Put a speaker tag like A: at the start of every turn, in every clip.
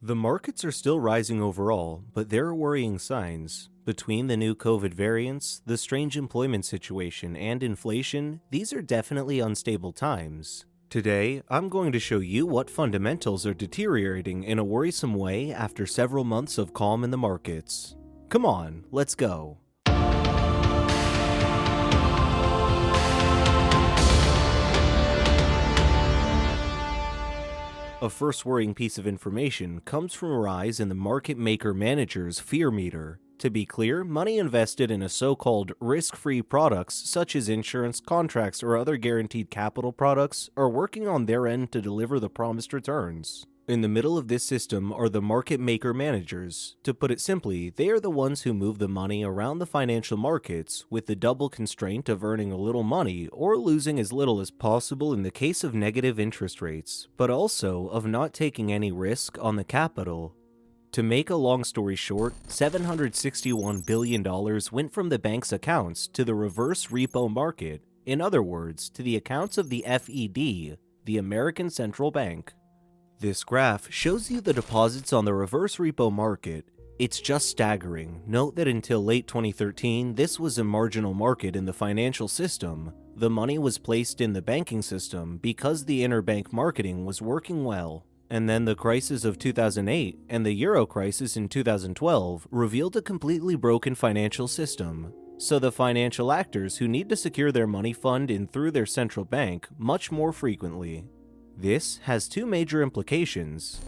A: The markets are still rising overall, but there are worrying signs. Between the new COVID variants, the strange employment situation, and inflation, these are definitely unstable times. Today, I'm going to show you what fundamentals are deteriorating in a worrisome way after several months of calm in the markets. Come on, let's go. A first worrying piece of information comes from a rise in the market maker manager's fear meter. To be clear, money invested in a so-called risk-free products such as insurance, contracts, or other guaranteed capital products are working on their end to deliver the promised returns. In the middle of this system are the market maker managers. To put it simply, they are the ones who move the money around the financial markets with the double constraint of earning a little money or losing as little as possible in the case of negative interest rates, but also of not taking any risk on the capital. To make a long story short, $761 billion went from the bank's accounts to the reverse repo market, in other words, to the accounts of the Fed, the American Central Bank. This graph shows you the deposits on the reverse repo market. It's just staggering. Note that until late 2013, this was a marginal market in the financial system. The money was placed in the banking system because the interbank marketing was working well. And then the crisis of 2008 and the euro crisis in 2012 revealed a completely broken financial system. So the financial actors who need to secure their money fund in through their central bank much more frequently. This has two major implications.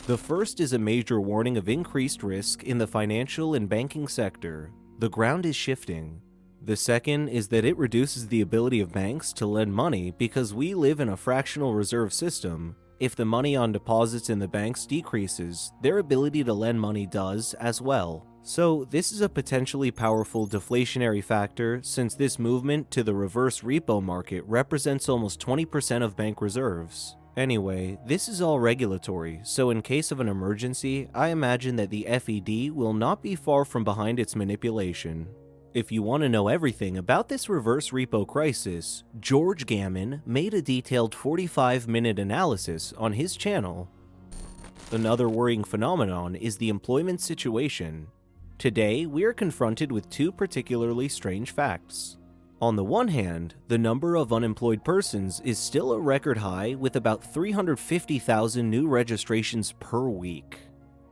A: The first is a major warning of increased risk in the financial and banking sector. The ground is shifting. The second is that it reduces the ability of banks to lend money because we live in a fractional reserve system. If the money on deposits in the banks decreases, their ability to lend money does as well. So this is a potentially powerful deflationary factor since this movement to the reverse repo market represents almost 20% of bank reserves. Anyway, this is all regulatory, so in case of an emergency, I imagine that the Fed will not be far from behind its manipulation. If you want to know everything about this reverse repo crisis, George Gammon made a detailed 45-minute analysis on his channel. Another worrying phenomenon is the employment situation. Today, we are confronted with two particularly strange facts. On the one hand, the number of unemployed persons is still a record high with about 350,000 new registrations per week.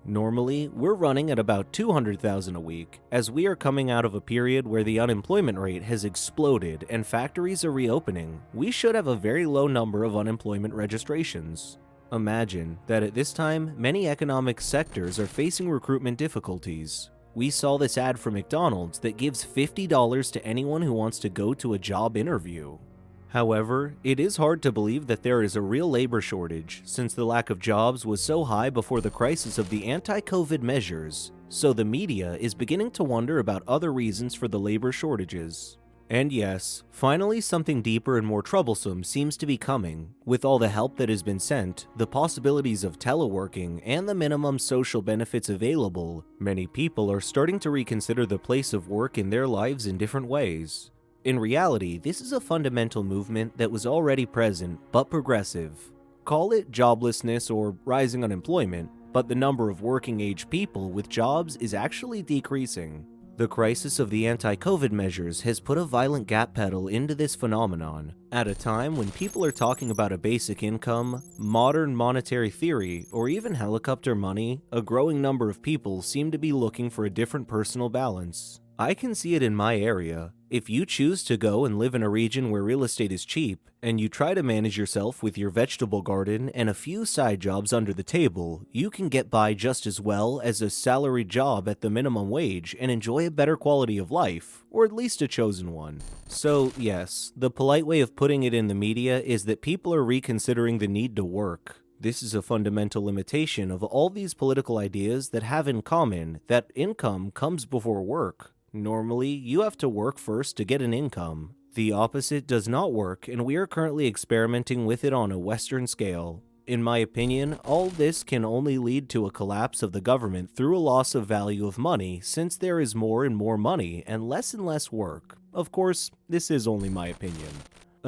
A: Normally, we're running at about 200,000 a week, as we are coming out of a period where the unemployment rate has exploded and factories are reopening. We should have a very low number of unemployment registrations. Imagine that at this time, many economic sectors are facing recruitment difficulties. We saw this ad for McDonald's that gives $50 to anyone who wants to go to a job interview. However, it is hard to believe that there is a real labor shortage since the lack of jobs was so high before the crisis of the anti-COVID measures, so the media is beginning to wonder about other reasons for the labor shortages. And yes, finally something deeper and more troublesome seems to be coming. With all the help that has been sent, the possibilities of teleworking, and the minimum social benefits available, many people are starting to reconsider the place of work in their lives in different ways. In reality, this is a fundamental movement that was already present, but progressive. Call it joblessness or rising unemployment, but the number of working-age people with jobs is actually decreasing. The crisis of the anti-COVID measures has put a violent gap pedal into this phenomenon. At a time when people are talking about a basic income, modern monetary theory, or even helicopter money, a growing number of people seem to be looking for a different personal balance. I can see it in my area. If you choose to go and live in a region where real estate is cheap, and you try to manage yourself with your vegetable garden and a few side jobs under the table, you can get by just as well as a salaried job at the minimum wage and enjoy a better quality of life, or at least a chosen one. So yes, the polite way of putting it in the media is that people are reconsidering the need to work. This is a fundamental limitation of all these political ideas that have in common that income comes before work. Normally, you have to work first to get an income. The opposite does not work, and we are currently experimenting with it on a Western scale. In my opinion, all this can only lead to a collapse of the government through a loss of value of money since there is more and more money and less work. Of course, this is only my opinion.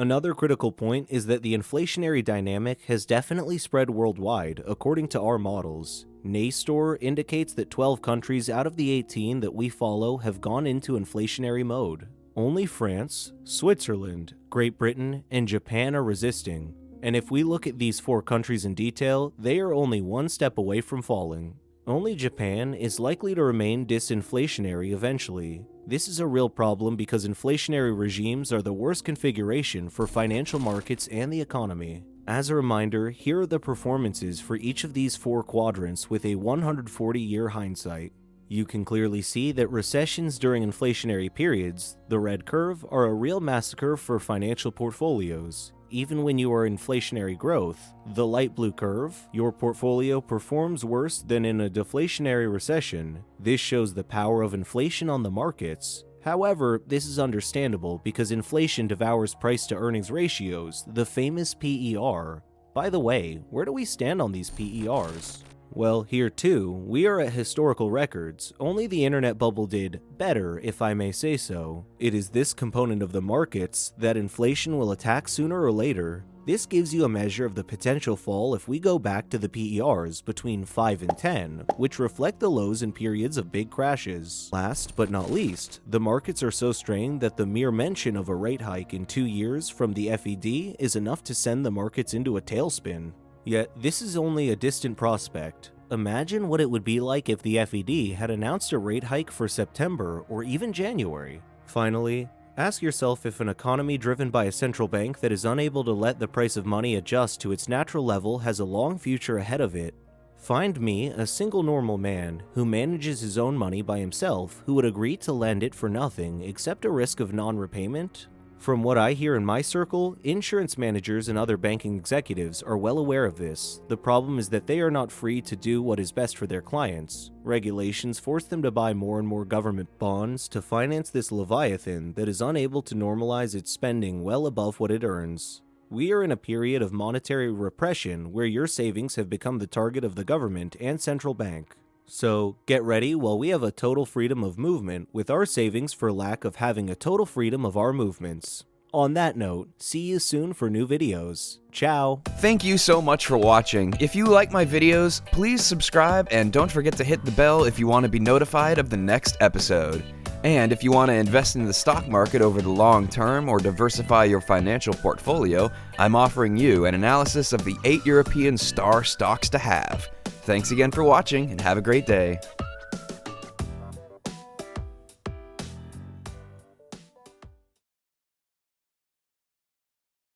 A: Another critical point is that the inflationary dynamic has definitely spread worldwide, according to our models. Naystor indicates that 12 countries out of the 18 that we follow have gone into inflationary mode. Only France, Switzerland, Great Britain, and Japan are resisting. And if we look at these 4 countries in detail, they are only one step away from falling. Only Japan is likely to remain disinflationary eventually. This is a real problem because inflationary regimes are the worst configuration for financial markets and the economy. As a reminder, here are the performances for each of these 4 quadrants with a 140-year hindsight. You can clearly see that recessions during inflationary periods, the red curve, are a real massacre for financial portfolios. Even when you are inflationary growth, the light blue curve, your portfolio performs worse than in a deflationary recession. This shows the power of inflation on the markets. However, this is understandable because inflation devours price-to-earnings ratios, the famous PER. By the way, where do we stand on these PERs? Well, here too, we are at historical records, only the internet bubble did better, if I may say so. It is this component of the markets that inflation will attack sooner or later. This gives you a measure of the potential fall if we go back to the PERs between 5 and 10, which reflect the lows in periods of big crashes. Last but not least, the markets are so strained that the mere mention of a rate hike in 2 years from the FED is enough to send the markets into a tailspin. Yet, this is only a distant prospect. Imagine what it would be like if the FED had announced a rate hike for September or even January. Finally, ask yourself if an economy driven by a central bank that is unable to let the price of money adjust to its natural level has a long future ahead of it. Find me, a single normal man, who manages his own money by himself, who would agree to lend it for nothing except a risk of non-repayment? From what I hear in my circle, insurance managers and other banking executives are well aware of this. The problem is that they are not free to do what is best for their clients. Regulations force them to buy more and more government bonds to finance this leviathan that is unable to normalize its spending well above what it earns. We are in a period of monetary repression where your savings have become the target of the government and central bank. So, get ready while we have a total freedom of movement with our savings for lack of having a total freedom of our movements. On that note, see you soon for new videos. Ciao!
B: Thank you so much for watching. If you like my videos, please subscribe and don't forget to hit the bell if you want to be notified of the next episode. And if you want to invest in the stock market over the long term or diversify your financial portfolio, I'm offering you an analysis of the 8 European star stocks to have. Thanks again for watching and have a great day.